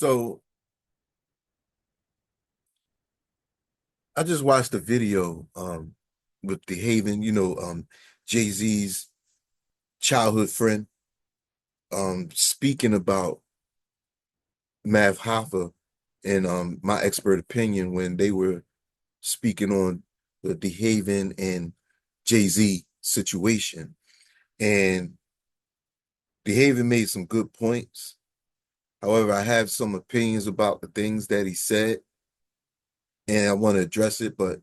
So I just watched a video with Dehaven, Jay-Z's childhood friend, speaking about Math Hoffa and my expert opinion when they were speaking on the Dehaven and Jay-Z situation. And Dehaven made some good points. However, I have some opinions about the things that he said, and I want to address it. But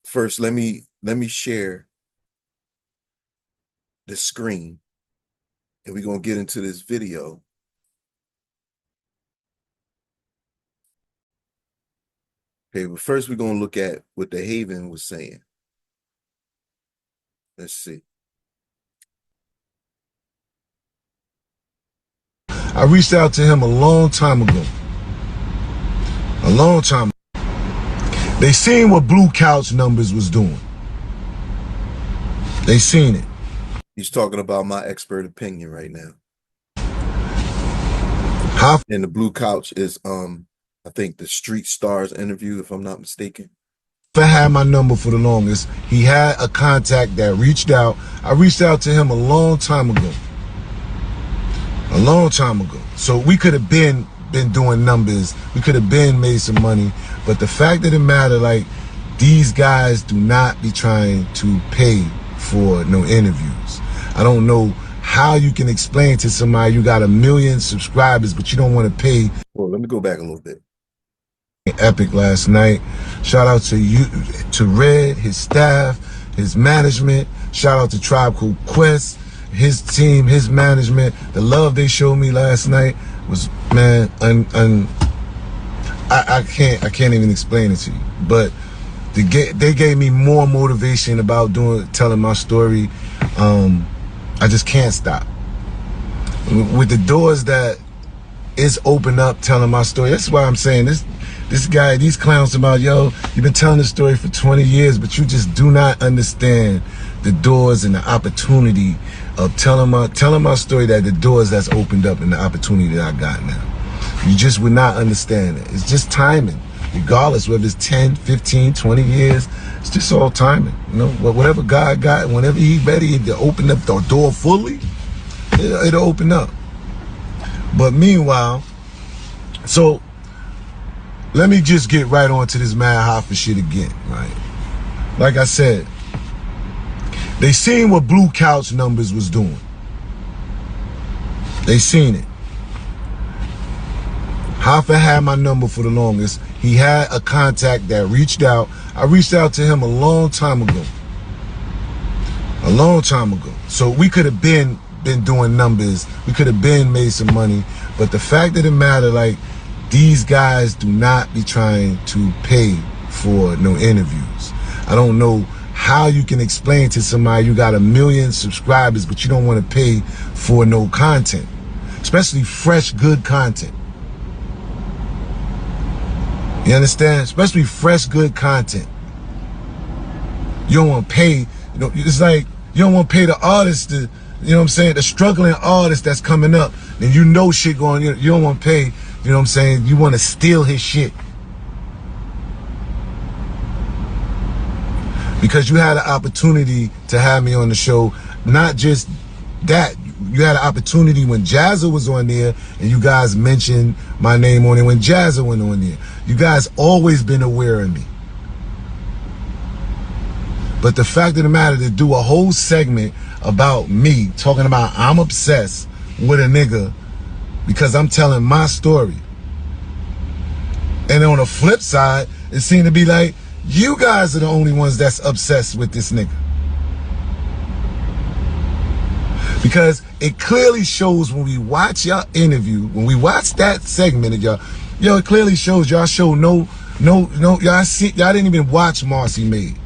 first, let me share the screen, and we're gonna get into this video. Okay, but first we're gonna look at what Dehaven was saying. Let's see. I reached out to him a long time ago. A long time ago. They seen what Blue Couch Numbers was doing. They seen it. He's talking about my expert opinion right now. And the Blue Couch is I think the Street Stars interview, if I'm not mistaken. I had my number for the longest. He had a contact that reached out. I reached out to him a long time ago. A long time ago. So we could have been doing numbers. We could have been made some money. But the fact of the matter, like, these guys do not be trying to pay for no interviews. I don't know how you can explain to somebody you got 1 million subscribers, but you don't want to pay. Well, let me go back a little bit. Epic last night. Shout out to you, to Red, his staff, his management. Shout out to Tribe Called Quest, his team, his management. The love they showed me last night was, man, I can't even explain it to you. But they gave me more motivation about telling my story. I just can't stop. With the doors that is open up telling my story. That's why I'm saying this guy, these clowns about, yo, you've been telling this story for 20 years, but you just do not understand the doors and the opportunity of telling my story, that the doors that's opened up and the opportunity that I got now. You just would not understand it. It's just timing. Regardless, whether it's 10, 15, 20 years, it's just all timing. You know, whatever God got, whenever he's ready to open up the door fully, it'll open up. But meanwhile, so let me just get right on to this Math Hoffa shit again, right? Like I said, they seen what Blue Couch Numbers was doing. They seen it. Hoffa had my number for the longest. He had a contact that reached out. I reached out to him a long time ago. A long time ago. So we could have been doing numbers. We could have been made some money. But the fact of the matter, like, these guys do not be trying to pay for no interviews. I don't know how you can explain to somebody you got 1 million subscribers, but you don't want to pay for no content, especially fresh, good content. You understand? Especially fresh, good content. You don't want to pay, you know, it's like you don't want to pay the artist, you know what I'm saying, the struggling artist that's coming up, and you know shit going, you don't want to pay, you know what I'm saying, you want to steal his shit. Because you had an opportunity to have me on the show. Not just that, you had an opportunity when Jazza was on there, and you guys mentioned my name on it when Jazza went on there. You guys always been aware of me. But the fact of the matter, to do a whole segment about me, talking about I'm obsessed with a nigga because I'm telling my story. And on the flip side, it seemed to be like, you guys are the only ones that's obsessed with this nigga. Because it clearly shows when we watch y'all interview, when we watch that segment of y'all, it clearly shows y'all show y'all didn't even watch Marcy Made.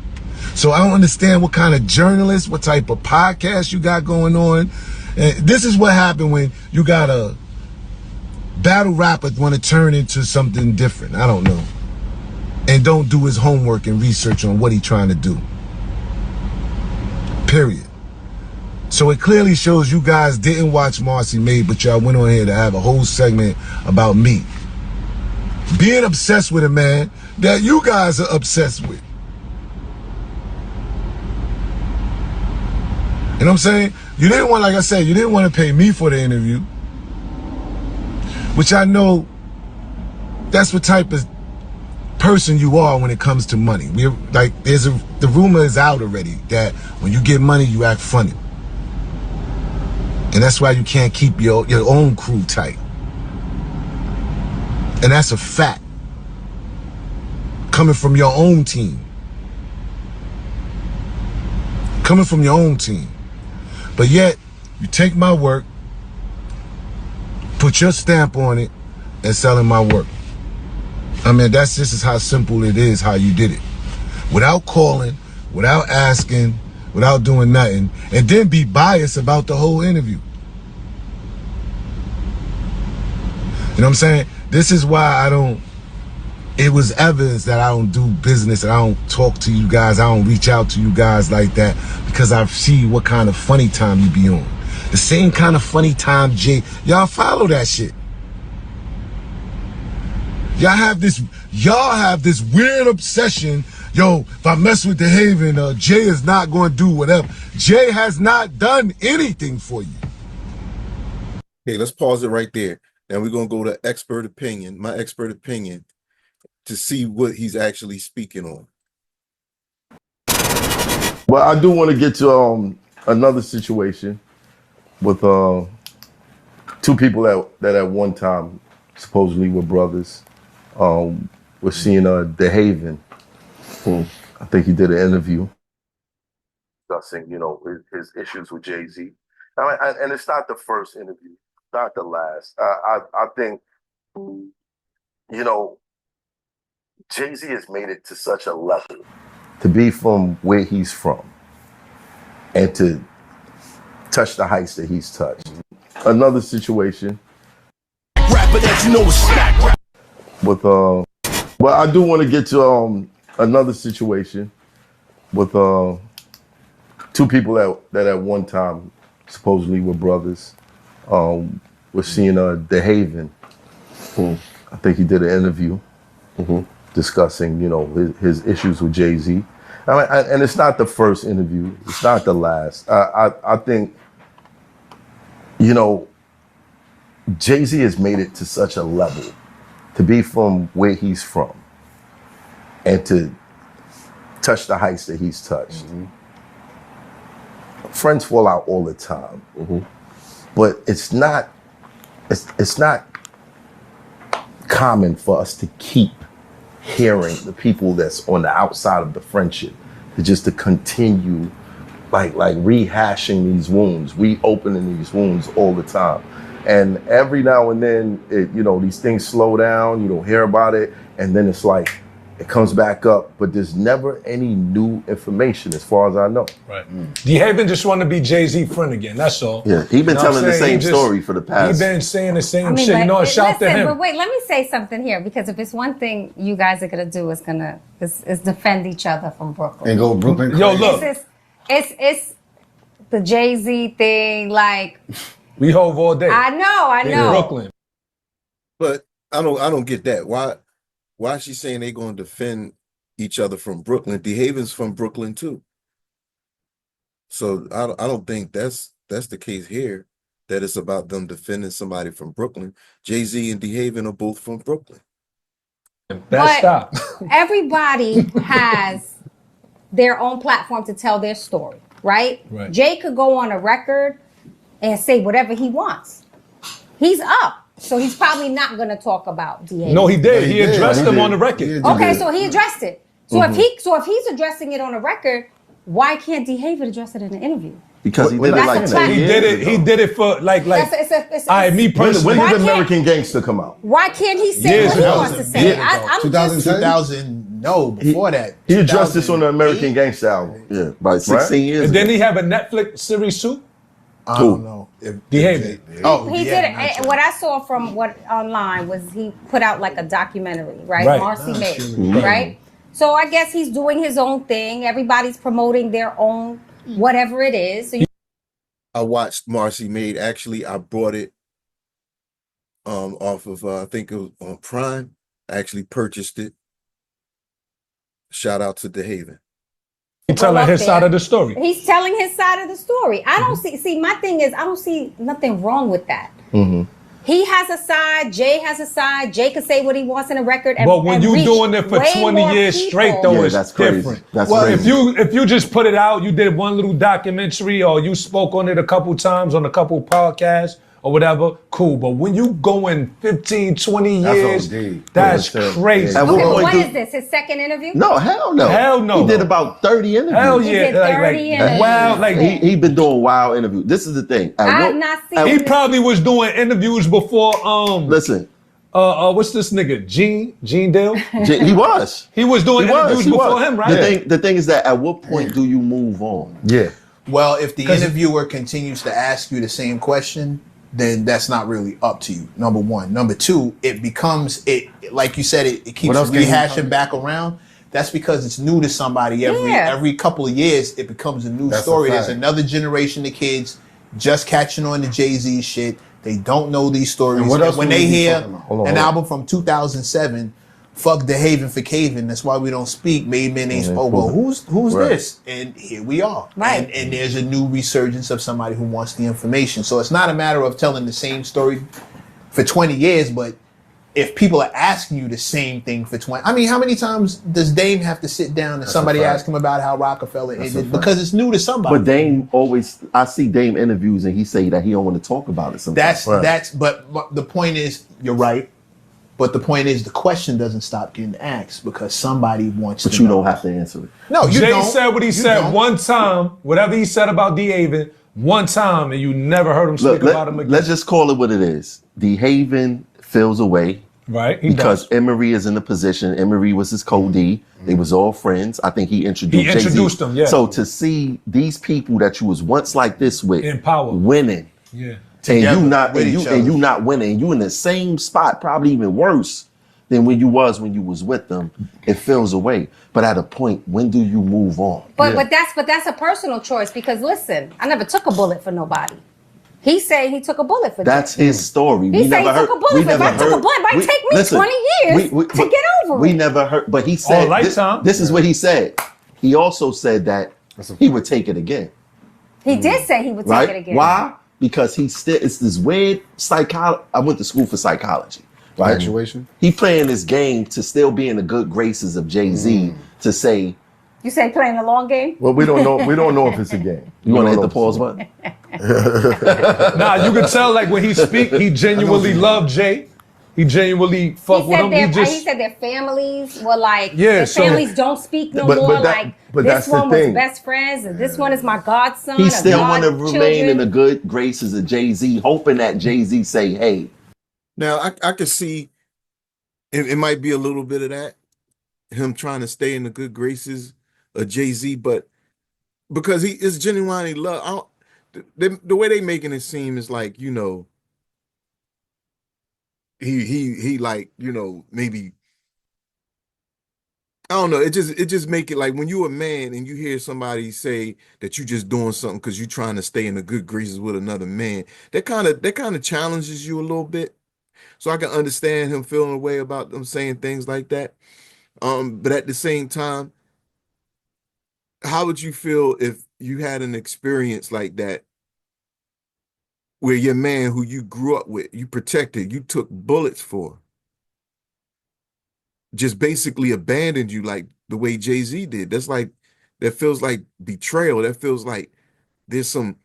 So I don't understand what kind of journalist, what type of podcast you got going on. And this is what happened when you got a battle rapper want to turn into something different. I don't know. And don't do his homework and research on what he's trying to do. Period. So So it clearly shows you guys didn't watch Marcy Maid, but y'all went on here to have a whole segment about me. Being obsessed with a man that you guys are obsessed with. You know what I'm saying? You didn't want, like I said, you didn't want to pay me for the interview. Which I know that's what type of person you are when it comes to money. We're like, the rumor is out already that when you get money, you act funny. And that's why you can't keep your own crew tight. And that's a fact. Coming from your own team. Coming from your own team. But yet, you take my work, put your stamp on it, and selling my work. I mean, that's just how simple it is how you did it. Without calling, without asking, without doing nothing, and then be biased about the whole interview. You know what I'm saying? This is why it was evidence that I don't do business, and I don't talk to you guys, I don't reach out to you guys like that, because I see what kind of funny time you be on. The same kind of funny time, Jay. Y'all follow that shit. Y'all have this weird obsession. Yo, if I mess with Dehaven, Jay is not going to do whatever. Jay has not done anything for you. Okay, let's pause it right there. Now we're going to go to expert opinion, my expert opinion, to see what he's actually speaking on. Well, I do want to get to another situation with two people that at one time supposedly were brothers. We're seeing Dehaven, who I think he did an interview discussing, his issues with Jay-Z. And it's not the first interview, not the last. I think, Jay-Z has made it to such a level to be from where he's from and to touch the heights that he's touched. Another situation rapper that you know is smack with well, I do want to get to another situation with two people that at one time supposedly were brothers. We're seeing Dehaven, who I think he did an interview discussing, his issues with Jay-Z. And it's not the first interview. It's not the last. I think, Jay-Z has made it to such a level to be from where he's from and to touch the heights that he's touched. Friends fall out all the time, but it's not common for us to keep hearing the people that's on the outside of the friendship to continue like rehashing these wounds, reopening these wounds all the time. And every now and then, these things slow down, you don't hear about it, and then it's like, it comes back up, but there's never any new information as far as I know. Right. Dehaven just want to be Jay-Z friend again, that's all. Yeah, he's been telling the same story for the past. He's been saying the same shit, listen, shout to him. But wait, let me say something here, because if it's one thing you guys are going to do is defend each other from Brooklyn. And go Brooklyn. Yo, look. It's the Jay-Z thing, like... We Hove all day. I know. In Brooklyn. But I don't get that. Why is she saying they're going to defend each other from Brooklyn? Dehaven's from Brooklyn too. So I don't think that's the case here, that it's about them defending somebody from Brooklyn. Jay-Z and Dehaven are both from Brooklyn. Stop. Everybody has their own platform to tell their story, right? Jay could go on a record and say whatever he wants. He's up. So he's probably not going to talk about Dehaven. No, he did. He addressed him on the record. Okay, so he addressed it. So if he's addressing it on a record, why can't Dehaven address it in an interview? Because he did it like 10 years ago. He did it for like. Me personally. When did American Gangster come out? Why can't he say what he wants to say? 2000. No, before that. He addressed this on the American Gangster album. Yeah, about 16 years And ago. then he have a Netflix series too? I don't know. Dehaven. He did it. What I saw from online was he put out like a documentary, right? Marcy Maid, right? So I guess he's doing his own thing. Everybody's promoting their own whatever it is. So I watched Marcy Made. Actually, I bought it off of I think it was on Prime. I actually purchased it. Shout out to Dehaven. He's telling his side of the story. He's telling his side of the story. I don't see, my thing is, I don't see nothing wrong with that. He has a side, Jay has a side, Jay can say what he wants in a record. But when you doing it for 20 years straight, though, it's that's crazy. different. That's well, crazy. if you just put it out, you did one little documentary or you spoke on it a couple times on a couple podcasts or whatever, cool. But when you going 15, 20 years, that's crazy. Okay, what is this? His second interview? No, hell no. Hell no. He did about 30 interviews. Hell yeah. He did 30 interviews. Wow, like he been doing wild interviews. This is the thing. I've not seen He probably was doing interviews before listen. What's this nigga? Gene Dale? He was. He was doing interviews before him, right? The thing is that at what point do you move on? Yeah. Well, if the interviewer continues to ask you the same question, then that's not really up to you. Number one. Number two, it becomes like you said, it keeps rehashing back around. That's because it's new to somebody every couple of years. It becomes a new story. There's another generation of kids just catching on to Jay-Z shit. They don't know these stories. And when they hear an album from 2007, fuck Dehaven for Caven, that's why we don't speak. Made men ain't spoke. Well, who's this? And here we are. Right. And there's a new resurgence of somebody who wants the information. So it's not a matter of telling the same story for 20 years, but if people are asking you the same thing for 20, I mean, how many times does Dame have to sit down and somebody ask him about how Rockefeller ended? Because it's new to somebody. But Dame I see Dame interviews and he say that he don't want to talk about it sometimes. But the point is, you're right. But the point is, the question doesn't stop getting asked because somebody wants to know. But you don't have to answer it. No, you Jay don't. said what he said one time, whatever he said about Dehaven, one time, and you never heard him speak about him again. Let's just call it what it is. Dehaven feels away. Right. Because Emery is in the position. Emery was his co-D. They was all friends. I think he introduced them, yeah. So to see these people that you was once like this with in power winning. Yeah. And you not winning. You in the same spot, probably even worse than when you was with them. It feels away. But at a point, when do you move on? But that's a personal choice because listen, I never took a bullet for nobody. He said he took a bullet for That's his story. He said he took a bullet for. If I took a bullet, it might take me 20 years to get over it. We never heard, but he said this is what he said. He also said that he would take it again. He did say he would take it again. Why? Because it's this weird psychology. I went to school for psychology. Right? Actuation. He playing this game to still be in the good graces of Jay-Z to say. You say playing the long game? Well, we don't know. We don't know if it's a game. You want to hit the pause button? Nah, you can tell like when he speak, he genuinely loved Jay. He genuinely fuck with him. He said their families were like, their families don't speak no more. But this one was best friends, and this one is my godson. He still want to remain in the good graces of Jay-Z, hoping that Jay-Z say, hey. Now, I could see it might be a little bit of that, him trying to stay in the good graces of Jay-Z, but because he is genuinely love. The way they making it seem is like, you know, he like, you know, maybe I don't know. It just make it like when you a man and you hear somebody say that you just doing something because you're trying to stay in the good graces with another man. That kind of challenges you a little bit. So I can understand him feeling a way about them saying things like that. But at the same time, how would you feel if you had an experience like that where your man who you grew up with, you protected, you took bullets for, just basically abandoned you like the way Jay-Z did? That feels like betrayal. That feels like there's some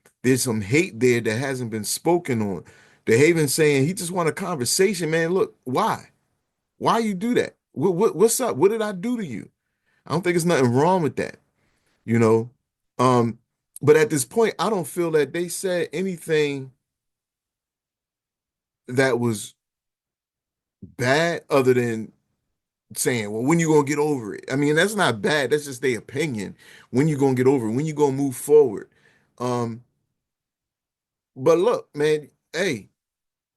hate there that hasn't been spoken on. Dehaven saying he just want a conversation, man. Look, why you do that? What's up? What did I do to you? I don't think there's nothing wrong with that, you know. But at this point, I don't feel that they said anything that was bad other than saying, well, when you gonna get over it? I mean, that's not bad. That's just their opinion. When you gonna get over it? When you gonna move forward? But look, man, hey,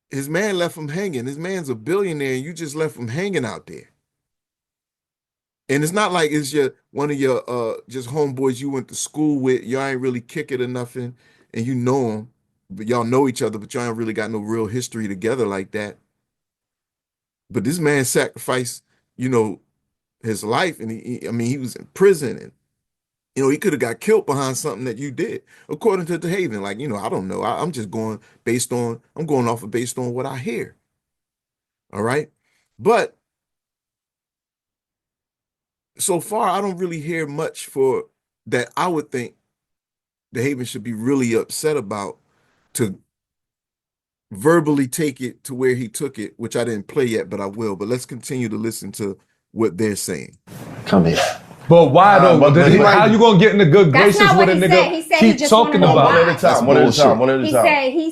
his man left him hanging. His man's a billionaire, and you just left him hanging out there. And it's not like it's one of your just homeboys you went to school with. Y'all ain't really kick it or nothing. and you know him, but y'all know each other, but y'all ain't really got no real history together like that. But this man sacrificed, his life, and he was in prison, and he could have got killed behind something that you did, according to Dehaven. Like, I don't know. I'm just going based on what I hear. All right. But so far, I don't really hear much for that. I would think Dehaven should be really upset about to verbally take it to where he took it, which I didn't play yet, but I will. But let's continue to listen to what they're saying. Come here. But why though? How you gonna get in the good graces with a nigga? He said keep he just talking wanna know about why. One at a time. One at a time. One at a time. He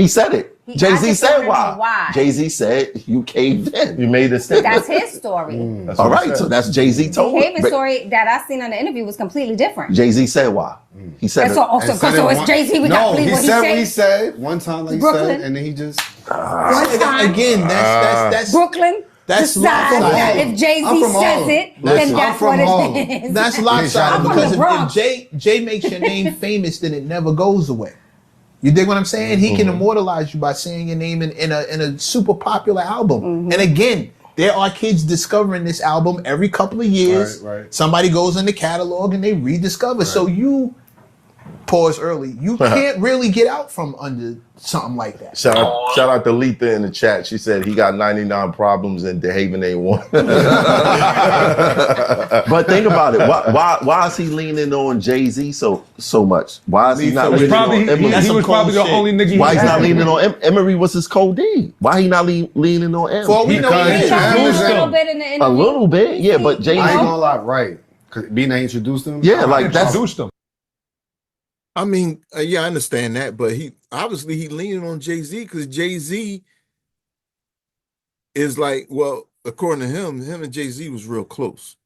said it. I Jay-Z just said wanna know why. Jay-Z said you caved in. You made a statement. That's his story. All right, so that's Jay-Z told The Dehaven story that I seen on the interview was completely different. Jay-Z said why. He said That's also so it's Jay-Z. We got to believe what he said. What he said one time, like he said, and then he just one time. Again, that's Brooklyn. That's decide that if Jay-Z says it, then that's what it is. That's lopsided because if Jay makes your name famous, then it never goes away. You dig what I'm saying? He can immortalize you by saying your name in a super popular album. And again, there are kids discovering this album every couple of years. Right. Somebody goes in the catalog and they rediscover. So you pause early. You can't really get out from under something like that. Shout out to Letha in the chat. She said he got 99 problems and Dehaven ain't one. But think about it. Why is he leaning on Jay-Z so much? Why is he not leaning on Emery? He was probably the only nigga. Why he's not leaning on Emery? Was his code D? Why he not leaning on Emery? For we know he talked a little bit in the interview. A little bit, yeah. But Jay-Z, I ain't gonna lie, right? Because being that he introduced him, yeah, like that's. Introduced him. I mean, yeah, I understand that, but he leaning on Jay-Z because Jay-Z is like, well, according to him and Jay-Z was real close,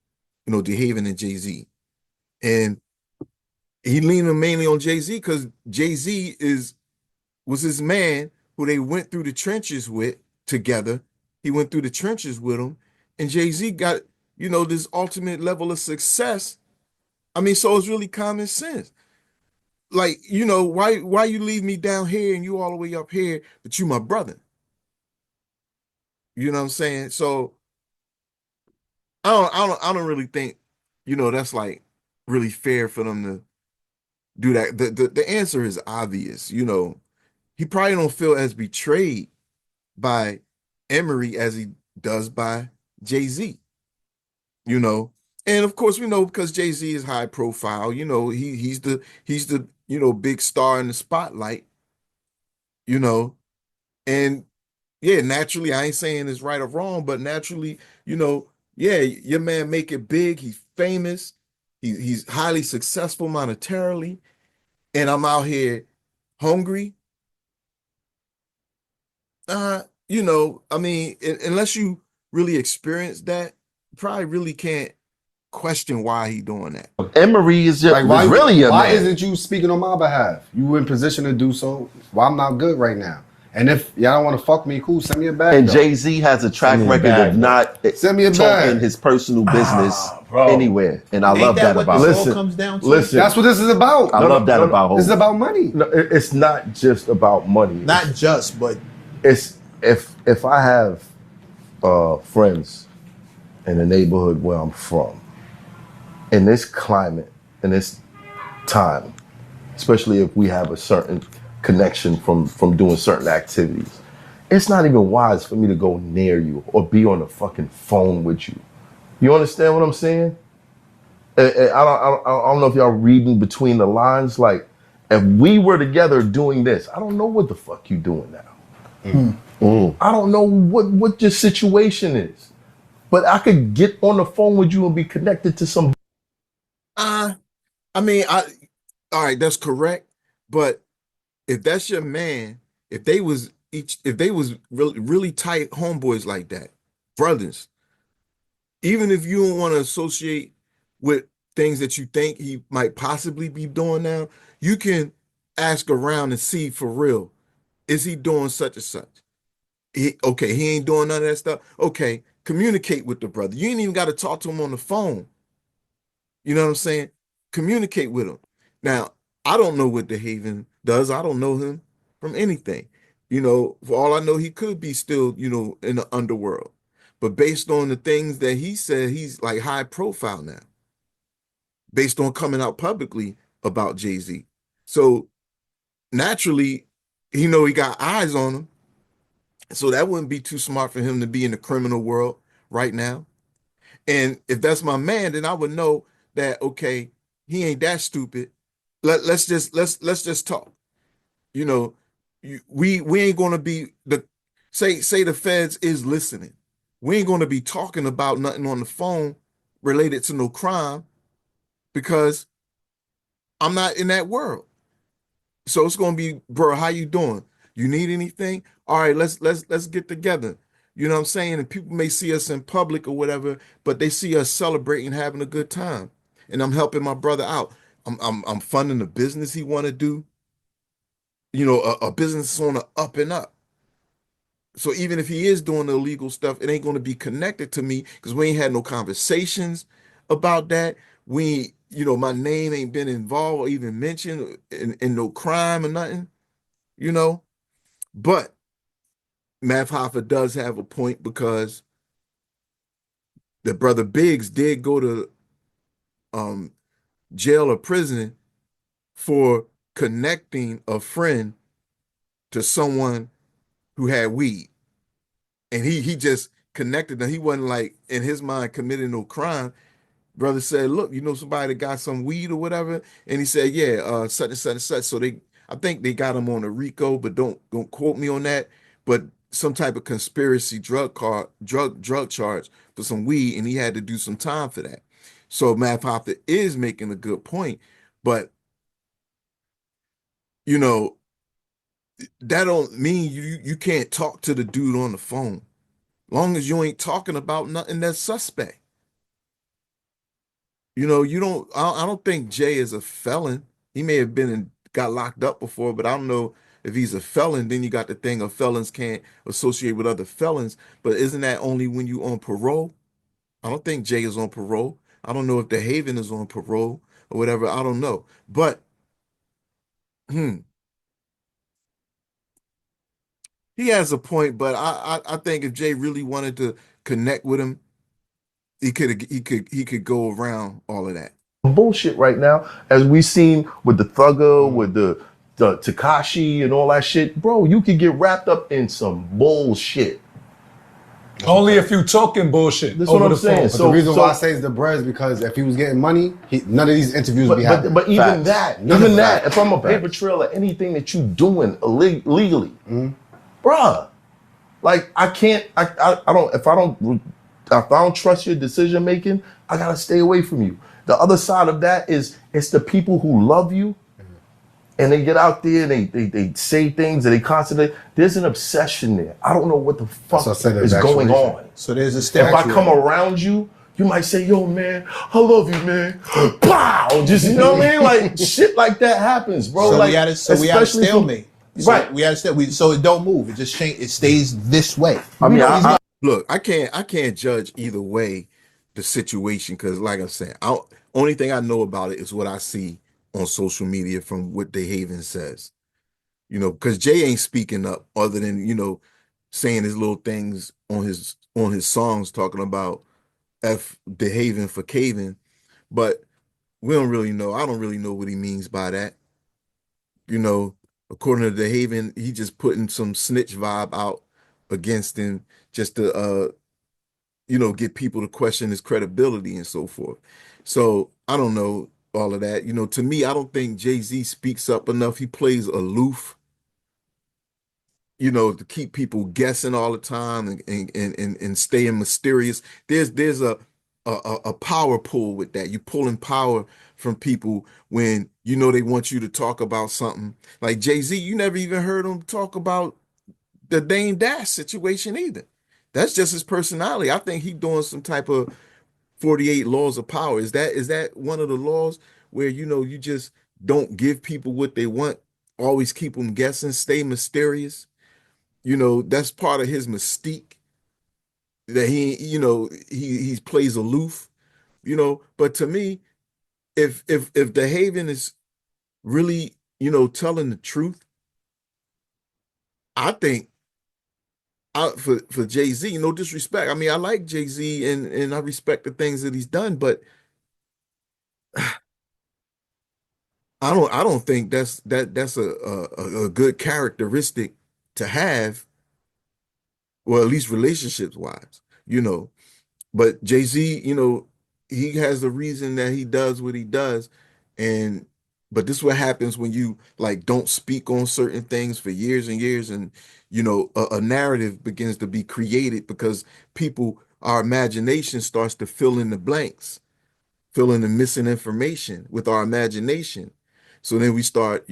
Dehaven and Jay-Z, and he leaning mainly on Jay-Z because Jay-Z was his man who they went through the trenches with together. He went through the trenches with him, and Jay-Z got this ultimate level of success. I mean, so it's really common sense. Like, why you leave me down here and you all the way up here, but you my brother? You know what I'm saying? So I don't really think, that's like really fair for them to do that. The answer is obvious. He probably don't feel as betrayed by Emery as he does by Jay-Z. And of course we know because Jay-Z is high profile, he's the big star in the spotlight, and yeah, naturally, I ain't saying it's right or wrong, but naturally, yeah, your man make it big, he's famous, he's highly successful monetarily, and I'm out here hungry. I mean, unless you really experience that, you probably really can't question why he doing that. Emery is just like, really a why man. isn't you speaking on my behalf? You in position to do so. Well, I'm not good right now. And if y'all don't want to fuck me, cool, send me a bag. And Jay-Z has a track record of not talking his personal business anywhere. And I love that about him. Listen, that's what this is about. I love that about him. This is about money. No, it's not just about money. Not just, but it's if I have friends in the neighborhood where I'm from, in this climate, in this time, especially if we have a certain connection from doing certain activities, it's not even wise for me to go near you or be on the fucking phone with you. You understand what I'm saying? I don't know if y'all reading between the lines. Like, if we were together doing this, I don't know what the fuck you doing now. I don't know what your situation is, but I could get on the phone with you and be connected to some. I mean, all right, that's correct. But if that's your man, if they was really, really tight homeboys like that, brothers, even if you don't want to associate with things that you think he might possibly be doing now, you can ask around and see for real, is he doing such and such? He ain't doing none of that stuff. Okay, communicate with the brother. You ain't even got to talk to him on the phone. You know what I'm saying? Communicate with him. Now, I don't know what Dehaven does. I don't know him from anything. For all I know, he could be still, in the underworld. But based on the things that he said, he's like high profile now, based on coming out publicly about Jay-Z. So naturally, he got eyes on him. So that wouldn't be too smart for him to be in the criminal world right now. And if that's my man, then I would know that, okay, he ain't that stupid. Let's just talk. You know, we ain't gonna be say the feds is listening. We ain't gonna be talking about nothing on the phone related to no crime because I'm not in that world. So it's gonna be, bro, how you doing? You need anything? All right, let's get together. You know what I'm saying? And people may see us in public or whatever, but they see us celebrating, having a good time. And I'm helping my brother out. I'm funding the business he want to do. A business on the up and up. So even if he is doing illegal stuff, it ain't going to be connected to me because we ain't had no conversations about that. My name ain't been involved or even mentioned in no crime or nothing, you know. But Math Hoffa does have a point because the brother Biggs did go to um, jail or prison for connecting a friend to someone who had weed. And he just connected them. He wasn't like in his mind committing no crime. Brother said, look, somebody that got some weed or whatever. And he said, yeah, such and such and such. So I think they got him on a RICO, but don't quote me on that. But some type of conspiracy drug charge for some weed, and he had to do some time for that. So Math Hoffa is making a good point, but you know, that don't mean you can't talk to the dude on the phone. Long as you ain't talking about nothing that's suspect. You don't. I don't think Jay is a felon. He may have got locked up before, but I don't know if he's a felon. Then you got the thing of felons can't associate with other felons. But isn't that only when you on parole? I don't think Jay is on parole. I don't know if Dehaven is on parole or whatever. I don't know. But hmm, he has a point. But I think if Jay really wanted to connect with him, he could go around all of that. Bullshit right now, as we seen with the Thugger, with the Takashi and all that shit, bro. You could get wrapped up in some bullshit. Only if you talking bullshit. That's what I'm saying. So the reason why I say it's the bread is because if he was getting money, none of these interviews would be happening. But even that, if I'm a paper Facts. trail or anything that you doing legally, bruh, like I can't, I don't, if I don't trust your decision making, I gotta stay away from you. The other side of that is it's the people who love you and they get out there and they say things and they constantly, there's an obsession there. I don't know what the fuck is going on. So there's a statue. If I come around you, you might say, yo, man, I love you, man. Pow! Just, you know what I mean? Like, shit like that happens, bro. So like, we had a stalemate. Right. We had a stalemate. So it don't move. It just change. It stays this way. I mean, Look, I can't judge either way the situation because, like I said, only thing I know about it is what I see on social media from what Dehaven says. Because Jay ain't speaking up other than saying his little things on his songs talking about F Dehaven for caving, but we don't really know. I don't really know what he means by that. According to Dehaven, he just putting some snitch vibe out against him just to get people to question his credibility and so forth. So I don't know all of that. To me, I don't think Jay-Z speaks up enough. He plays aloof, to keep people guessing all the time and staying mysterious. There's a power pull with that. You're pulling power from people when they want you to talk about something. Like Jay-Z, you never even heard him talk about the Dame Dash situation either. That's just his personality. I think he's doing some type of 48 laws of power. Is that one of the laws where you just don't give people what they want, always keep them guessing, stay mysterious? That's part of his mystique that he plays aloof, But to me, if the Haven is really, telling the truth, I think for Jay-Z, no disrespect. I mean, I like Jay-Z and I respect the things that he's done, but I don't think that's a good characteristic to have, well, at least relationships wise. But Jay-Z, he has the reason that he does what he does. And but this is what happens when you like don't speak on certain things for years and years, and a narrative begins to be created because our imagination starts to fill in the blanks, fill in the missing information with our imagination. So then we start,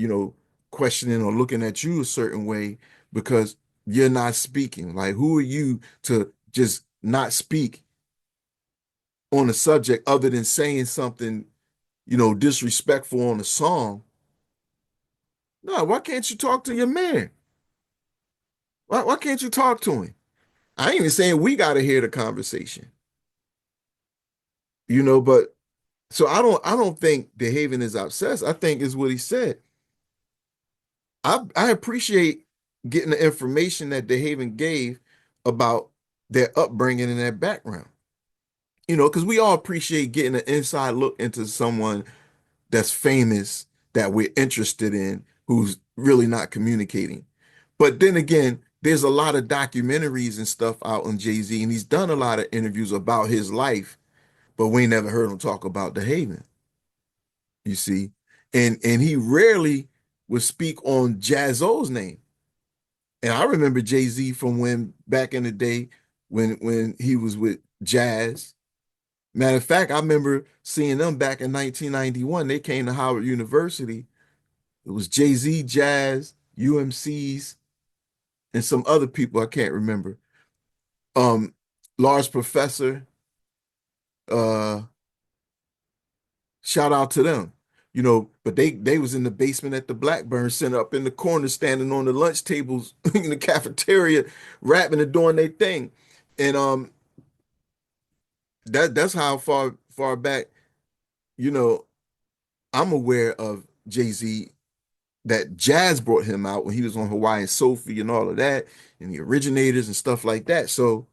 questioning or looking at you a certain way because you're not speaking. Like, who are you to just not speak on a subject other than saying something, disrespectful on a song? No, why can't you talk to your man? Why can't you talk to him? I ain't even saying we got to hear the conversation, but so I don't think Dehaven is obsessed. I think is what he said. I appreciate getting the information that Dehaven gave about their upbringing and their background. Because we all appreciate getting an inside look into someone that's famous that we're interested in who's really not communicating. But then again, there's a lot of documentaries and stuff out on Jay-Z, and he's done a lot of interviews about his life, but we ain't never heard him talk about Dehaven, you see. And he rarely would speak on Jaz-O's name. And I remember Jay-Z from when back in the day when he was with Jazz. Matter of fact, I remember seeing them back in 1991. They came to Howard University. It was Jay-Z, Jazz, UMCs, and some other people I can't remember. Large Professor, uh, shout out to them. But they was in the basement at the Blackburn Center, up in the corner, standing on the lunch tables in the cafeteria, rapping and doing their thing. And that's how far back, I'm aware of Jay-Z, that Jazz brought him out when he was on Hawaiian Sophie and all of that, and the originators and stuff like that. So,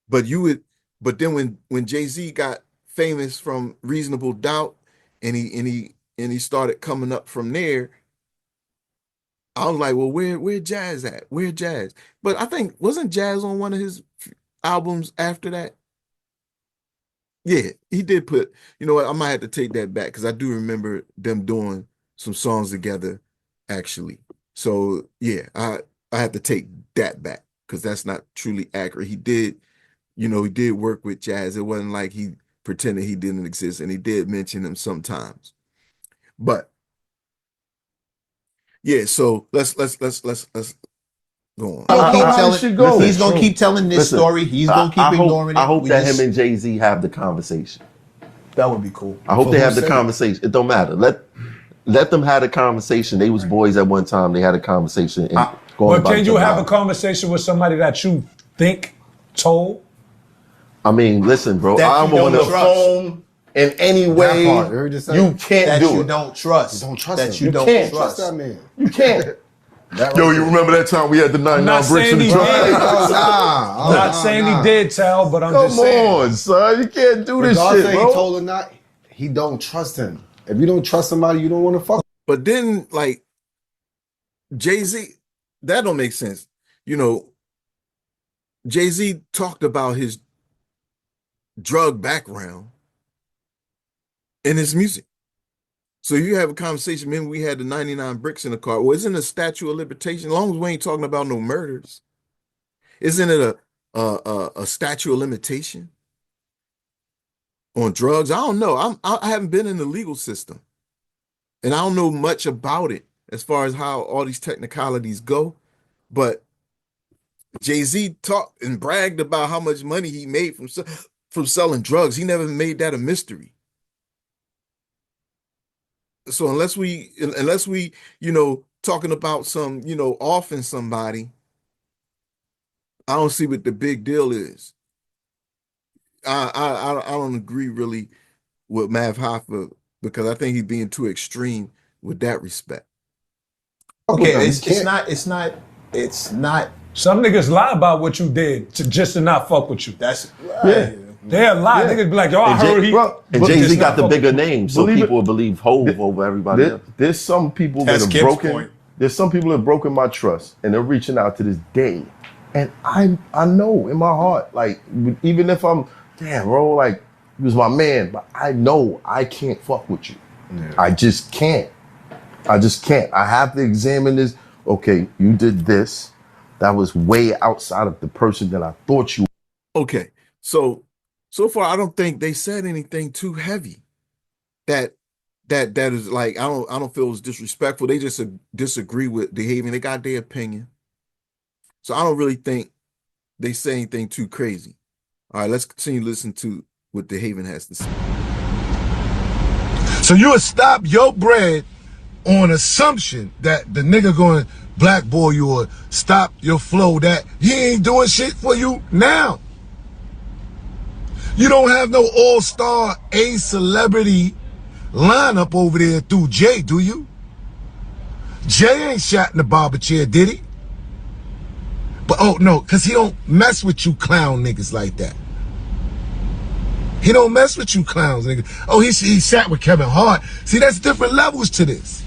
but then when Jay-Z got famous from Reasonable Doubt, and he started coming up from there, I was like, well, where Jazz at? Where Jazz? But I think wasn't Jazz on one of his albums after that? Yeah, he did put, you know what, I might have to take that back because I do remember them doing some songs together, actually. So yeah, I have to take that back because that's not truly accurate. He did work with Jazz. It wasn't like he pretended he didn't exist, and he did mention him sometimes. But yeah, so let's go on. He's gonna keep telling this story. He's gonna keep ignoring it. I hope that him and Jay-Z have the conversation. That would be cool. I hope they have the conversation. It don't matter. Let them have a conversation. They was boys at one time. They had a conversation. But can you have a conversation with somebody that you think told? I mean, listen, bro. I'm on the phone in any way. You can't do it. You don't trust. You don't trust that. him. You don't can't trust that man. You can't. Yo, you remember that time we had the 99 bricks in the trunk? Not saying he did tell, but I'm just saying. Come on, son. You can't do this shit, bro. He told or not, he don't trust him. If you don't trust somebody, you don't want to fuck. But then, like, Jay-Z, that don't make sense. Jay-Z talked about his drug background in his music. So you have a conversation, man, we had the 99 bricks in the car. Well, isn't it a statute of limitation? As long as we ain't talking about no murders. Isn't it a statute of limitation on drugs? I don't know. I haven't been in the legal system, and I don't know much about it as far as how all these technicalities go. But Jay-Z talked and bragged about how much money he made from selling drugs. He never made that a mystery. So unless we talking about some, offing somebody, I don't see what the big deal is. I don't agree really with Math Hoffa because I think he's being too extreme with that respect. Okay, it's not. Some niggas lie about what you did just to not fuck with you. That's Yeah. They'll lie. Niggas be like, yo, I heard he. And Jay-Z got the bigger name, so people will believe Hov over everybody else. There's some people that have broken. There's some people that have broken my trust, and they're reaching out to this day, and I know in my heart, like even if I'm, damn bro, like he was my man, but I know I can't fuck with you. Yeah. I just can't. I have to examine this. Okay, you did this. That was way outside of the person that I thought you. Okay, so far I don't think they said anything too heavy. That is like I don't feel it's disrespectful. They just disagree with Dehaven. They got their opinion, so I don't really think they say anything too crazy. All right, let's continue to listen to what Dehaven has to say. So you would stop your bread on assumption that the nigga going blackball you or stop your flow, that he ain't doing shit for you now. You don't have no all-star A-celebrity lineup over there through Jay, do you? Jay ain't shot in the barber chair, did he? But oh no, cause he don't mess with you clown niggas like that. He don't mess with you clowns, nigga. Oh, he sat with Kevin Hart. See, that's different levels to this.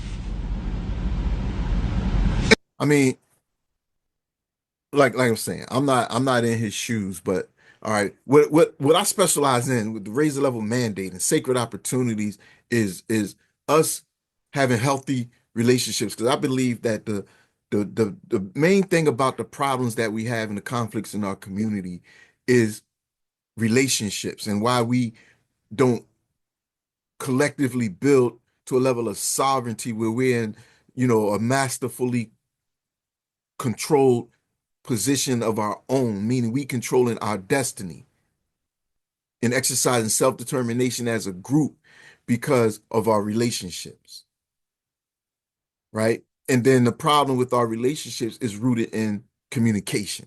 I mean, like I'm saying, I'm not in his shoes, but all right, what I specialize in with the razor level mandate and sacred opportunities is us having healthy relationships, because I believe that the main thing about the problems that we have and the conflicts in our community is relationships, and why we don't collectively build to a level of sovereignty where we're in, a masterfully controlled position of our own, meaning we controlling our destiny and exercising self-determination as a group because of our relationships, right? And then the problem with our relationships is rooted in communication.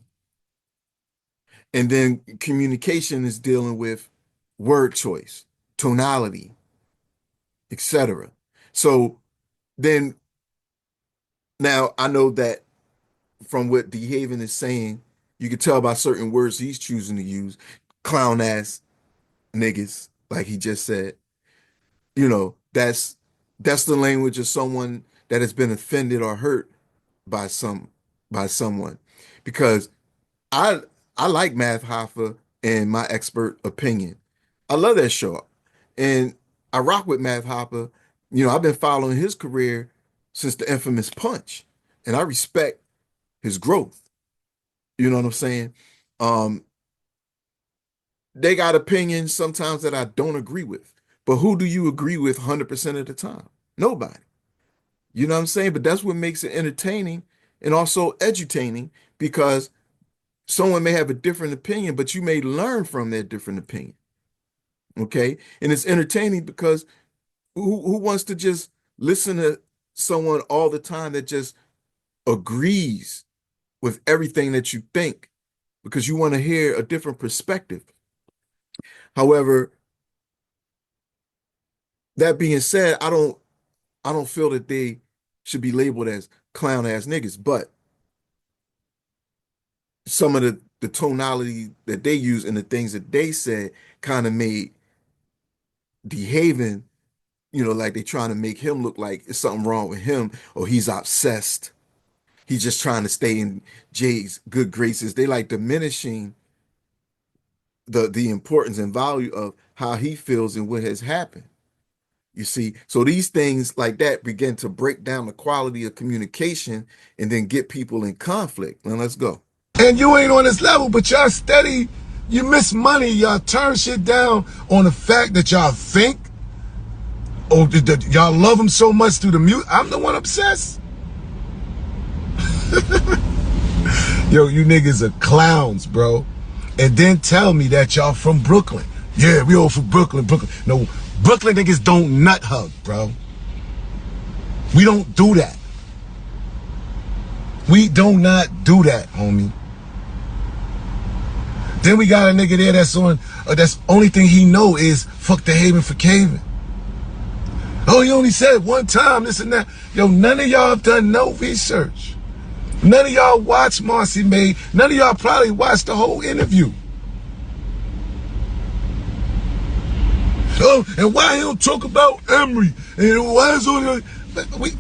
And then communication is dealing with word choice, tonality, etc. So then now I know that from what Dehaven is saying, you can tell by certain words he's choosing to use, clown ass niggas, like he just said. That's the language of someone that has been offended or hurt by someone. Because I like Math Hoffa and My Expert Opinion. I love that show. And I rock with Math Hoffa. I've been following his career since the infamous Punch. And I respect his growth. You know what I'm saying? They got opinions sometimes that I don't agree with. But who do you agree with 100% of the time? Nobody. You know what I'm saying? But that's what makes it entertaining and also edutaining, because someone may have a different opinion, but you may learn from their different opinion. Okay? And it's entertaining because who wants to just listen to someone all the time that just agrees with everything that you think, because you want to hear a different perspective? However, that being said, I don't feel that they should be labeled as clown ass niggas, but some of the tonality that they use and the things that they said kind of made Dehaven, like they trying to make him look like it's something wrong with him, or he's obsessed. He's just trying to stay in Jay's good graces. They like diminishing the importance and value of how he feels and what has happened. You see, so these things like that begin to break down the quality of communication and then get people in conflict. Now let's go. And you ain't on this level, but y'all steady, you miss money, y'all turn shit down on the fact that y'all think, oh, y'all love him so much through the music. I'm the one obsessed. Yo, you niggas are clowns, bro. And then tell me that y'all from Brooklyn. Yeah, we all from Brooklyn. No, Brooklyn niggas don't nut hug, bro. We don't do that. We do not do that, homie. Then we got a nigga there that's on, that's only thing he know is fuck Dehaven for caving. Oh, he only said one time, this and that. Yo, none of y'all have done no research. None of y'all watched Marcy May. None of y'all probably watched the whole interview. Oh, and why he don't talk about Emory? And why is only...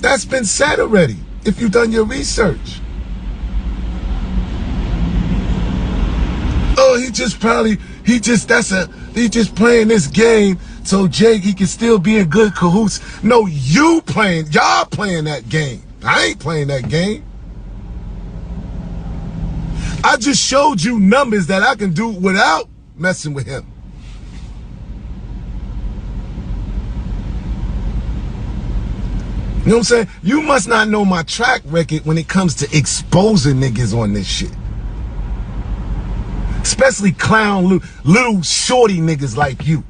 That's been said already, if you've done your research. Oh, he just playing this game so Jake, he can still be in good cahoots. No, y'all playing that game. I ain't playing that game. I just showed you numbers that I can do without messing with him. You know what I'm saying? You must not know my track record when it comes to exposing niggas on this shit. Especially clown, little shorty niggas like you.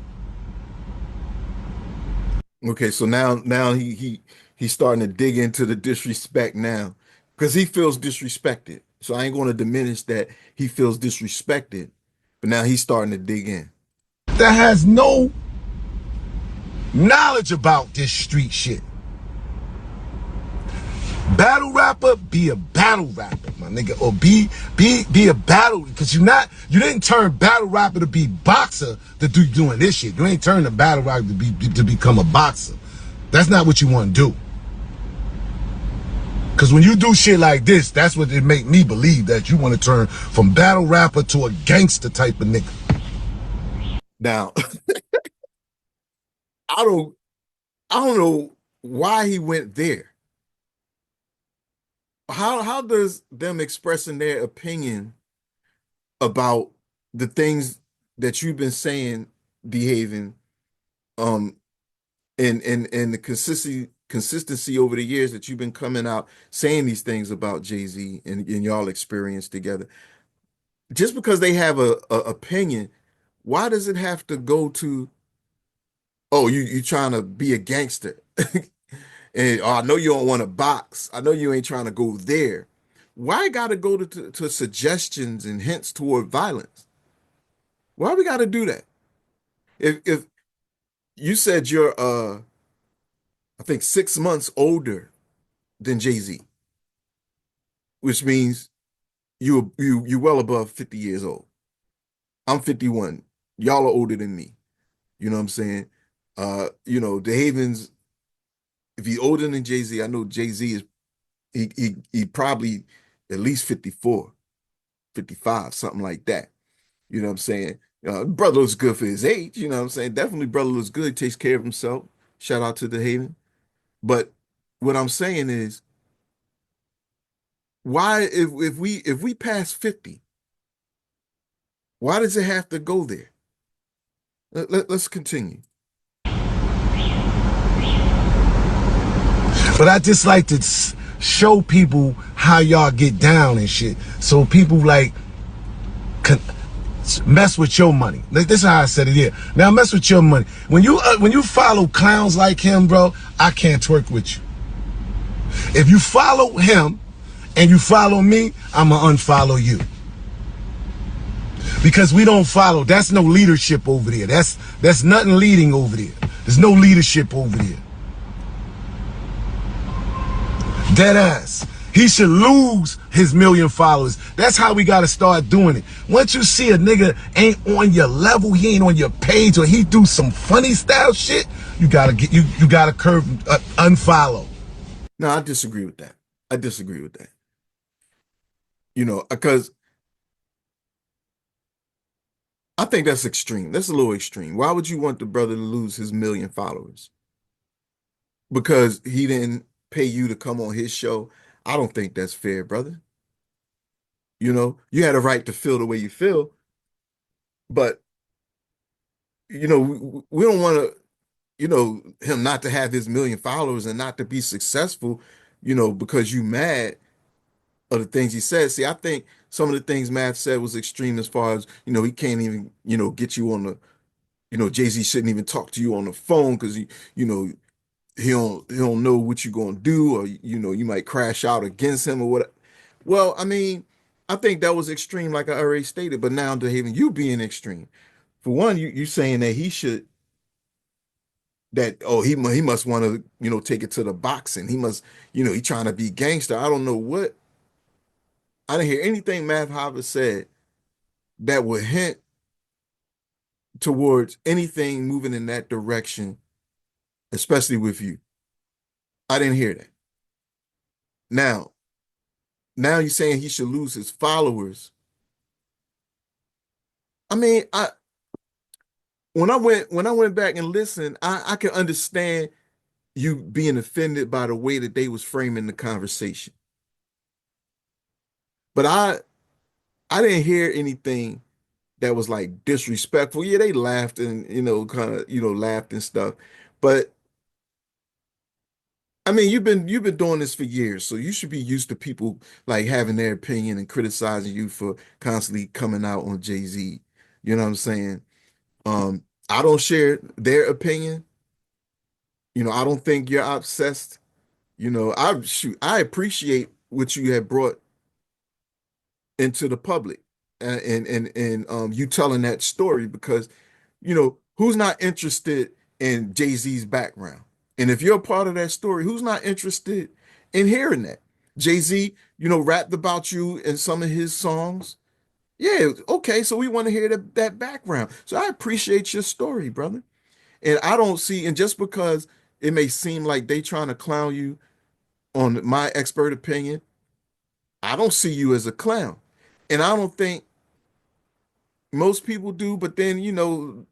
Okay, so now he's starting to dig into the disrespect now, because he feels disrespected. So I ain't going to diminish that he feels disrespected, but now he's starting to dig in. That has no knowledge about this street shit. Battle rapper, be a battle rapper, my nigga, or be a battle, because you didn't turn battle rapper to be boxer to do doing this shit. You ain't turned a battle rapper to become a boxer. That's not what you want to do. Because when you do shit like this, that's what it make me believe, that you want to turn from battle rapper to a gangster type of nigga. Now, I don't know why he went there. How does them expressing their opinion about the things that you've been saying, Dehaven, and the consistency over the years that you've been coming out saying these things about Jay-Z and y'all experience together, just because they have a opinion, why does it have to go to, oh, you trying to be a gangster? And oh, I know you don't want to box. I know you ain't trying to go there. Why got to go to suggestions and hints toward violence? Why we got to do that? If you said you're I think 6 months older than Jay-Z, which means you well above 50 years old. I'm 51. Y'all are older than me. You know what I'm saying? Dehaven's, if he's older than Jay-Z, I know Jay-Z is he probably at least 54, 55, something like that. You know what I'm saying? Brother looks good for his age. You know what I'm saying? Definitely brother looks good, takes care of himself. Shout out to Dehaven. But what I'm saying is, why if we pass 50, why does it have to go there? Let's continue. But I just like to show people how y'all get down and shit, so people like mess with your money. This is how I said it here. Now mess with your money. When you follow clowns like him, bro, I can't twerk with you. If you follow him and you follow me, I'ma unfollow you. Because we don't follow. That's no leadership over there. That's nothing leading over there. There's no leadership over there. Dead ass. He should lose his 1 million followers. That's how we got to start doing it. Once you see a nigga ain't on your level, he ain't on your page, or he do some funny style shit, you gotta curve, unfollow. No, I disagree with that. I disagree with that. Because I think that's extreme. That's a little extreme. Why would you want the brother to lose his 1 million followers? Because he didn't pay you to come on his show? I don't think that's fair, brother. You had a right to feel the way you feel, but we don't want to, him not to have his 1 million followers and not to be successful, because you mad of the things he said. See, I think some of the things Math said was extreme, as far as, he can't even, get you on the, Jay-Z shouldn't even talk to you on the phone because he don't know what you're gonna do, or you might crash out against him or what. Well, I mean, I think that was extreme, like I already stated. But now, Dehaven, you being extreme. For one, you saying that he should that, oh, he must want to, take it to the boxing. He must, he trying to be gangster. I don't know what. I didn't hear anything Math Hoffa said that would hint towards anything moving in that direction, especially with you. I didn't hear that. Now you're saying he should lose his followers. I mean, when I went back and listened, I can understand you being offended by the way that they was framing the conversation. But I didn't hear anything that was like disrespectful. Yeah, they laughed and kind of laughed and stuff. But I mean, you've been doing this for years, so you should be used to people like having their opinion and criticizing you for constantly coming out on Jay-Z. You know what I'm saying? I don't share their opinion. I don't think you're obsessed. I appreciate what you have brought into the public, and you telling that story, because who's not interested in Jay-Z's background? And if you're a part of that story, who's not interested in hearing that? Jay-Z, rapped about you in some of his songs. Yeah, okay, so we want to hear that background. So I appreciate your story, brother. And I don't see, and just because it may seem like they trying to clown you on my expert opinion, I don't see you as a clown. And I don't think most people do, but then,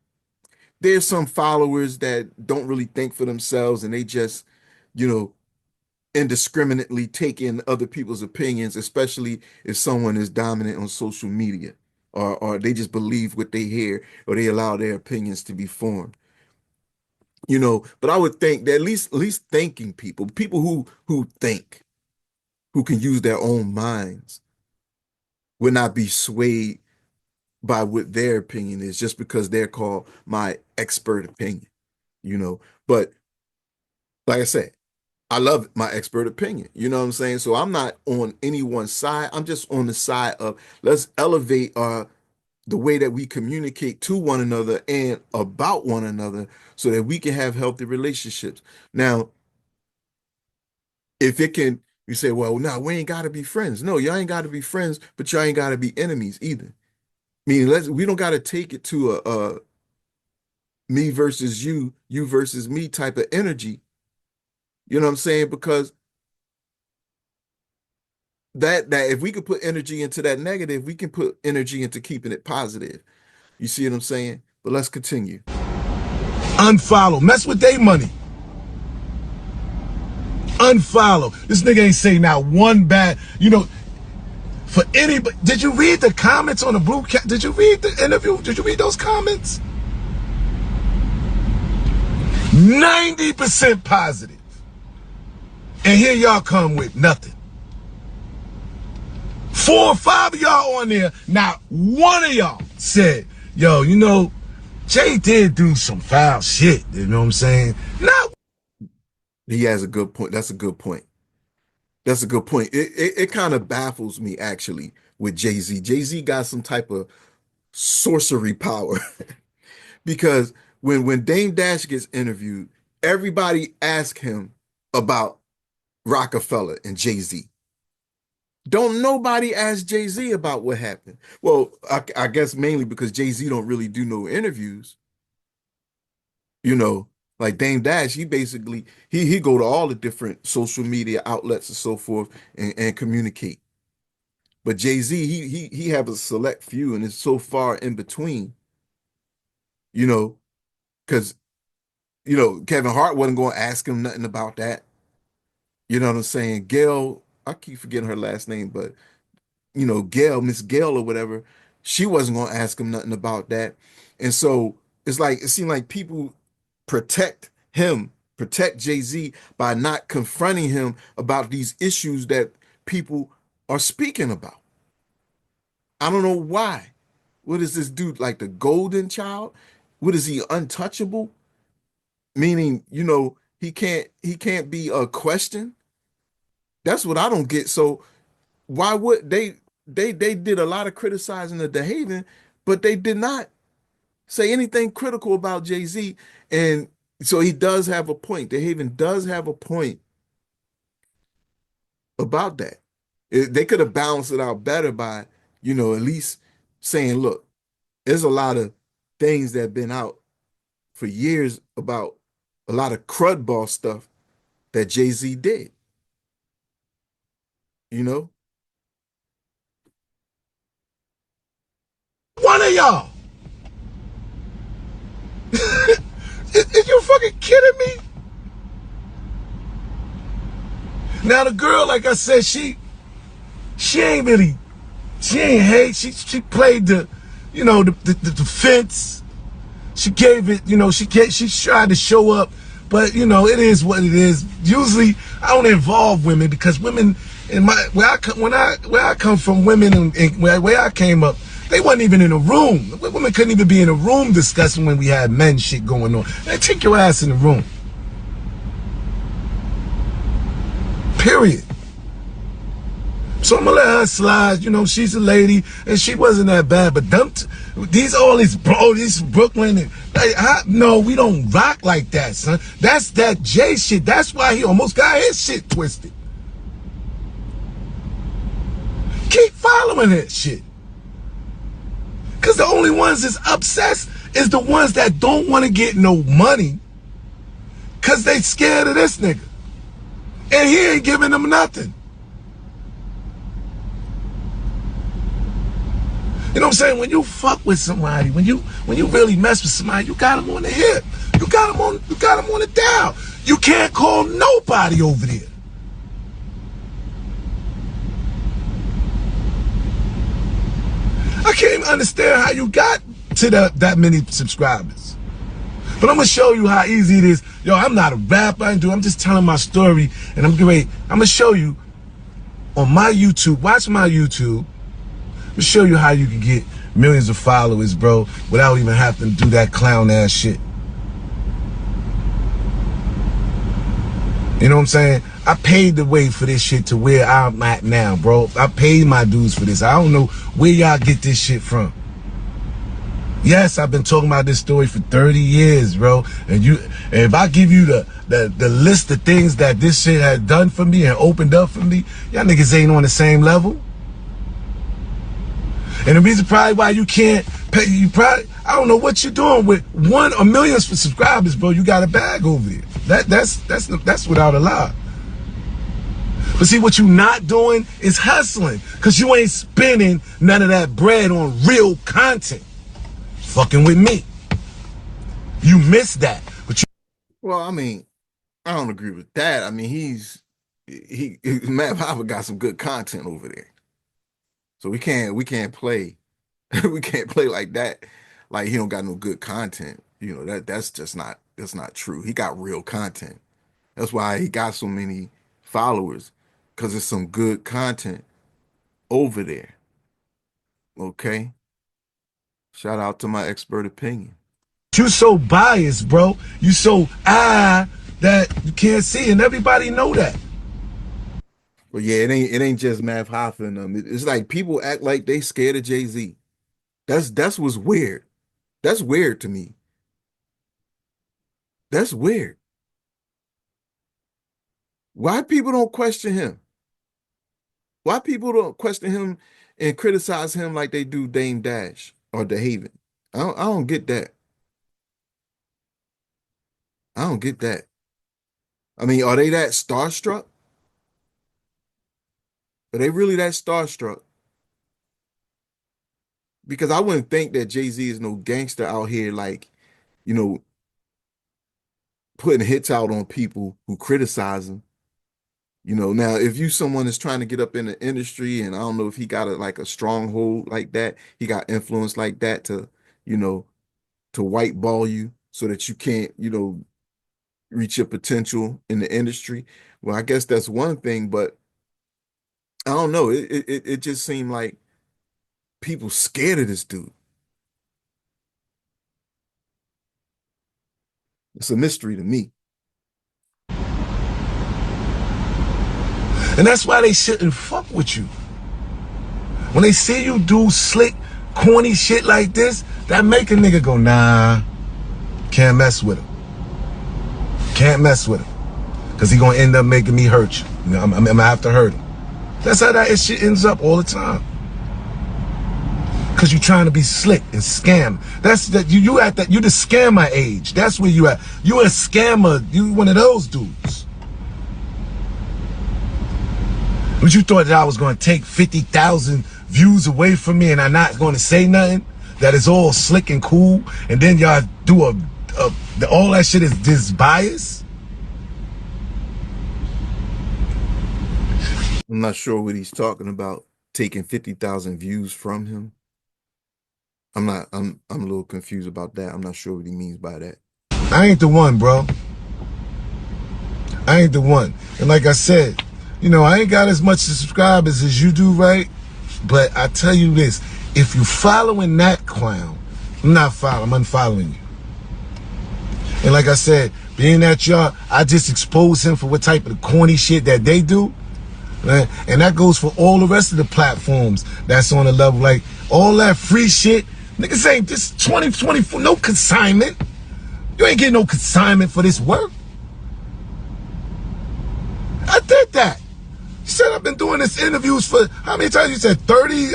there's some followers that don't really think for themselves, and they just, you know, indiscriminately take in other people's opinions, especially if someone is dominant on social media, or they just believe what they hear, or they allow their opinions to be formed. But I would think that at least thinking people who think, who can use their own minds, would not be swayed by what their opinion is just because they're called my expert opinion, you know. But like I said, I love my expert opinion. You know what I'm saying? So I'm not on anyone's side. I'm just on the side of, let's elevate the way that we communicate to one another and about one another, so that we can have healthy relationships. Now, if it can, you say, well, no, we ain't got to be friends. No, y'all ain't got to be friends, but y'all ain't got to be enemies either. Meaning, we don't got to take it to a me versus you, you versus me type of energy. You know what I'm saying? Because that if we could put energy into that negative, we can put energy into keeping it positive. You see what I'm saying? But let's continue. Unfollow. Mess with their money. Unfollow. This nigga ain't say not one bad, for anybody. Did you read the comments on the blue cat? Did you read the interview? Did you read those comments? 90% positive. And here y'all come with nothing. 4 or 5 of y'all on there, not one of y'all said, yo, Jay did do some foul shit. You know what I'm saying? Not. He has a good point. That's a good point. That's a good point. It kind of baffles me, actually, with Jay-Z. Jay-Z got some type of sorcery power because when Dame Dash gets interviewed, everybody asks him about Rockefeller and Jay-Z. Don't nobody ask Jay-Z about what happened. Well, I guess mainly because Jay-Z don't really do no interviews. Like Dame Dash, he basically he go to all the different social media outlets and so forth, and communicate. But Jay-Z, he have a select few, and it's so far in between, you know, because Kevin Hart wasn't going to ask him nothing about that. You know what I'm saying? Gail, I keep forgetting her last name, but Gail, Miss Gail or whatever, she wasn't going to ask him nothing about that. And so it's like, it seemed like people protect him, protect Jay-Z by not confronting him about these issues that people are speaking about. I don't know why. What is this dude, like the golden child? What is he, untouchable? Meaning, he can't be a question. That's what I don't get. So why would they did a lot of criticizing of Dehaven, but they did not say anything critical about Jay-Z. And So he does have a point. Dehaven does have a point about that. They could have balanced it out better by, at least saying, look, there's a lot of things that have been out for years about a lot of crud ball stuff that Jay-Z did. One of y'all. Is you fucking kidding me? Now the girl, like I said, she ain't hate. She played the fence. She gave it, she tried to show up, but it is what it is. Usually I don't involve women because women in where I come from, women and where I came up, they wasn't even in a room. Women couldn't even be in a room discussing when we had men shit going on. Man, take your ass in the room. Period. So I'm gonna let her slide. She's a lady, and she wasn't that bad. But all these Brooklyn, and no, we don't rock like that, son. That's that Jay shit. That's why he almost got his shit twisted. Keep following that shit. Cause the only ones that's obsessed is the ones that don't want to get no money. Cause they scared of this nigga. And he ain't giving them nothing. You know what I'm saying? When you fuck with somebody, when you really mess with somebody, you got them on the hip. You got them on the dial. You can't call nobody over there. I can't even understand how you got to that many subscribers. But I'm gonna show you how easy it is. Yo, I'm not a rapper, I'm just telling my story, and I'm gonna show you on my YouTube. Watch my YouTube. I'm gonna show you how you can get millions of followers, bro, without even having to do that clown ass shit. You know what I'm saying? I paid the way for this shit to where I'm at now, bro. I paid my dues for this. I don't know where y'all get this shit from. Yes, I've been talking about this story for 30 years, bro. And if I give you the list of things that this shit has done for me and opened up for me, y'all niggas ain't on the same level. And the reason probably why you can't pay, I don't know what you're doing with 1 or millions for subscribers, bro. You got a bag over there. That's without a lie. But see, what you not doing is hustling, because you ain't spending none of that bread on real content. Fucking with me. You missed that. But Well, I don't agree with that. Math Hoffa got some good content over there. So we can't play we can't play like that. Like he don't got no good content. That's not true. He got real content. That's why he got so many followers, because there's some good content over there. Okay. Shout out to my expert opinion. you so biased, bro. You so that you can't see, and everybody know that. But yeah, it ain't just Math Hoffa and them. It's like people act like they scared of Jay-Z. That's what's weird. That's weird to me. That's weird. Why people don't question him? Why people don't question him and criticize him like they do Dame Dash or Dehaven? I don't get that. I don't get that. Are they that starstruck? Are they really that starstruck? Because I wouldn't think that Jay-Z is no gangster out here, like, putting hits out on people who criticize him. Now if you someone that's trying to get up in the industry, and I don't know if he got a stronghold like that, he got influence like that to white ball you so that you can't, reach your potential in the industry. Well, I guess that's one thing, but I don't know. It just seemed like people scared of this dude. It's a mystery to me. And that's why they shouldn't fuck with you. When they see you do slick, corny shit like this, that make a nigga go, nah, can't mess with him. can't mess with him. Because he gonna end up making me hurt you. You know, I'm gonna have to hurt him. That's how that shit ends up all the time. Because you're trying to be slick and scam. That's that you at that, you the scammer age. That's where you at. You a scammer. You one of those dudes. But you thought that I was going to take 50,000 views away from me and I'm not going to say nothing? That is all slick and cool? And then y'all do all that shit is this bias? I'm not sure what he's talking about, taking 50,000 views from him. I'm a little confused about that. I'm not sure what he means by that. I ain't the one, bro. I ain't the one. And like I said, you know, I ain't got as much subscribers as you do, right? But I tell you this, if you following that clown, I'm unfollowing you. And like I said, being that y'all, I just expose him for what type of corny shit that they do. Right? And that goes for all the rest of the platforms that's on the level. Like, all that free shit, niggas ain't just 2024, no consignment. You ain't getting no consignment for this work. I did that. You said I've been doing this interviews for, how many times you said 30?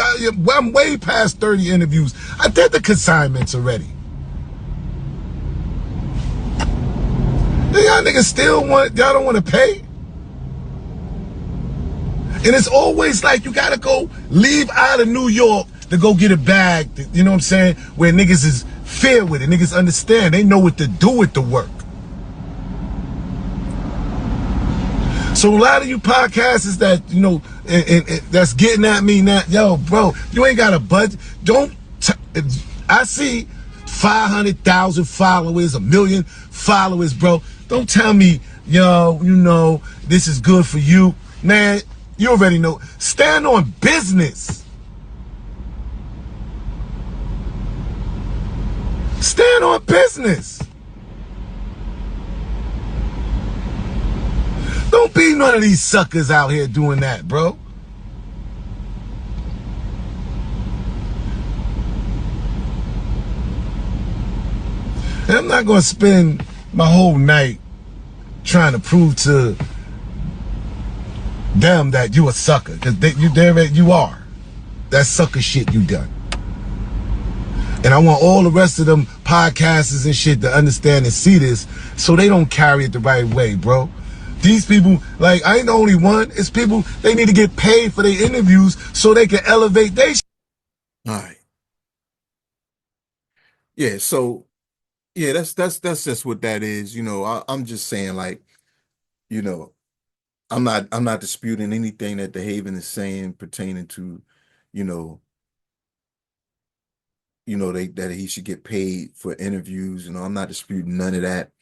I'm way past 30 interviews. I did the consignments already. Y'all niggas still y'all don't want to pay? And it's always like you gotta go leave out of New York to go get a bag, you know what I'm saying? Where niggas is fair with it, niggas understand, they know what to do with the work. So a lot of you podcasters that, you know, and that's getting at me now, yo, bro, you ain't got a budget. I see 500,000 followers, 1 million followers, bro. Don't tell me, yo, you know, this is good for you. Man, you already know. Stand on business. Stand on business. Don't be none of these suckers out here doing that, bro. And I'm not going to spend my whole night trying to prove to them that you a sucker. Because you are. That sucker shit you done. And I want all the rest of them podcasters and shit to understand and see this so they don't carry it the right way, bro. These people, like, I ain't the only one. It's people, they need to get paid for their interviews so they can elevate their shit. All right. Yeah, so yeah, that's just what that is. You know, I'm just saying, like, you know, I'm not disputing anything that Dehaven is saying pertaining to, you know, that he should get paid for interviews. You know, I'm not disputing none of that.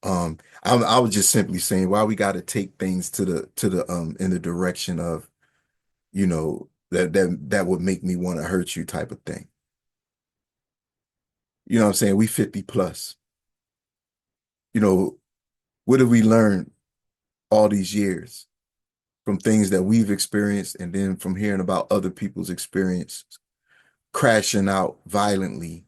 I was just simply saying why we got to take things to the in the direction of, you know, that would make me want to hurt you type of thing. You know what I'm saying? We 50 plus. You know, what have we learned all these years from things that we've experienced and then from hearing about other people's experiences, crashing out violently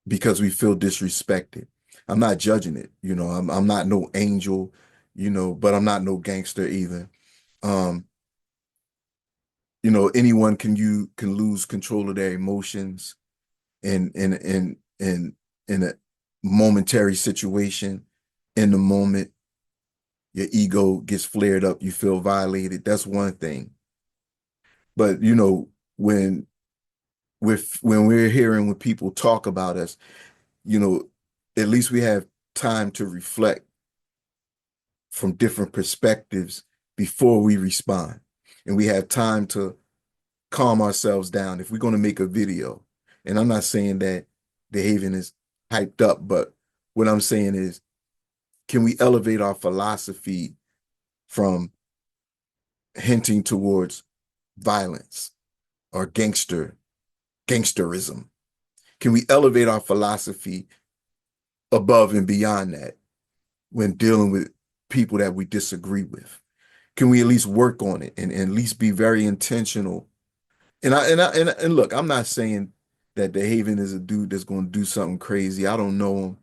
because we feel disrespected. I'm not judging it. You know, I'm not no angel, you know, but I'm not no gangster either. You know, anyone can lose control of their emotions in a momentary situation. In the moment, your ego gets flared up, you feel violated. That's one thing. But you know, when we're hearing when people talk about us, you know, at least we have time to reflect from different perspectives before we respond. And we have time to calm ourselves down. If we're going to make a video, and I'm not saying that Dehaven is hyped up, but what I'm saying is, can we elevate our philosophy from hinting towards violence or gangsterism? Can we elevate our philosophy above and beyond that when dealing with people that we disagree with? Can we at least work on it and at least be very intentional? And look, I'm not saying that Dehaven is a dude that's going to do something crazy. I don't know him.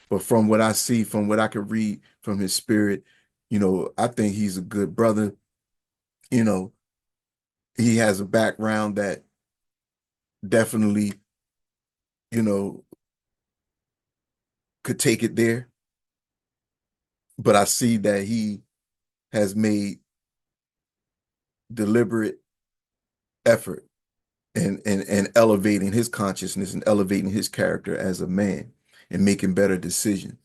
But from what I see, from what I could read from his spirit, I think he's a good brother. He has a background that definitely, you know, could take it there. But I see that he has made deliberate effort and elevating his consciousness and elevating his character as a man and making better decisions.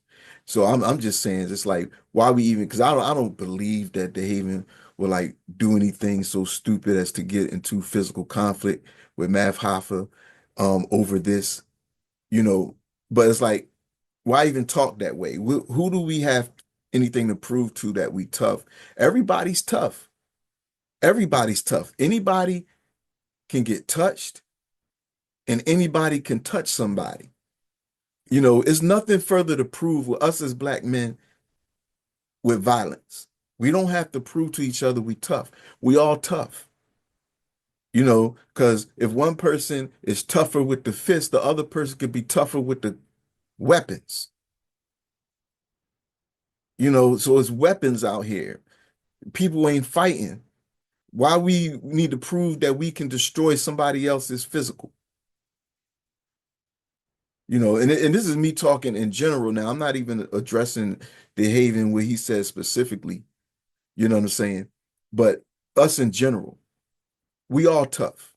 So I'm just saying, it's like, why we even, because I don't believe that Dehaven will like do anything so stupid as to get into physical conflict with Math Hoffa over this, you know. But it's like, why even talk that way? Who do we have anything to prove to that we tough? Everybody's tough. Everybody's tough. Anybody can get touched and anybody can touch somebody. It's nothing further to prove with us as black men with violence. We don't have to prove to each other we tough. We all tough. Because if one person is tougher with the fist, the other person could be tougher with the weapons. So it's weapons out here. People ain't fighting. Why we need to prove that we can destroy somebody else's physical? And this is me talking in general now. I'm not even addressing Dehaven where he says specifically, you know what I'm saying? But us in general, we all tough.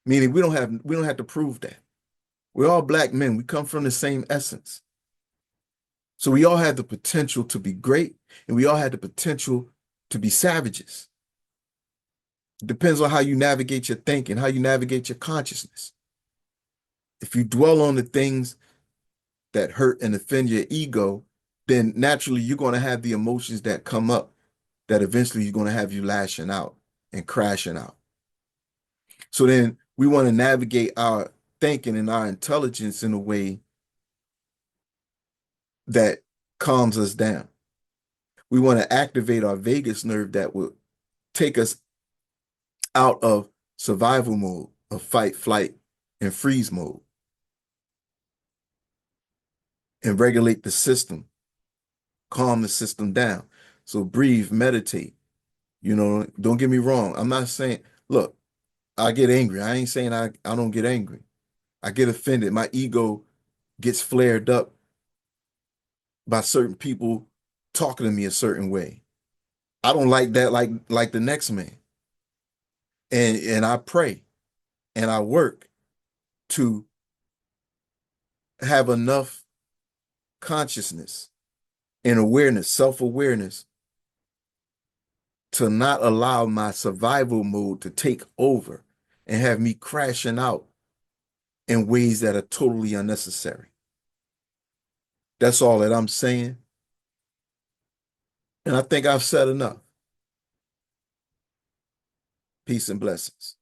Meaning we don't have to prove that. We're all black men. We come from the same essence. So we all have the potential to be great, and we all have the potential to be savages. It depends on how you navigate your thinking, how you navigate your consciousness. If you dwell on the things that hurt and offend your ego, then naturally you're going to have the emotions that come up that eventually you're going to have you lashing out and crashing out. So then we want to navigate our thinking and our intelligence in a way that calms us down. We want to activate our vagus nerve that will take us out of survival mode, of fight, flight, and freeze mode, and regulate the system, calm the system down. So breathe, meditate. Don't get me wrong. I'm not saying, look, I get angry. I ain't saying I don't get angry. I get offended. My ego gets flared up by certain people talking to me a certain way. I don't like that like the next man. And I pray and I work to have enough consciousness and awareness, self-awareness, to not allow my survival mode to take over and have me crashing out in ways that are totally unnecessary. That's all that I'm saying. And I think I've said enough. Peace and blessings.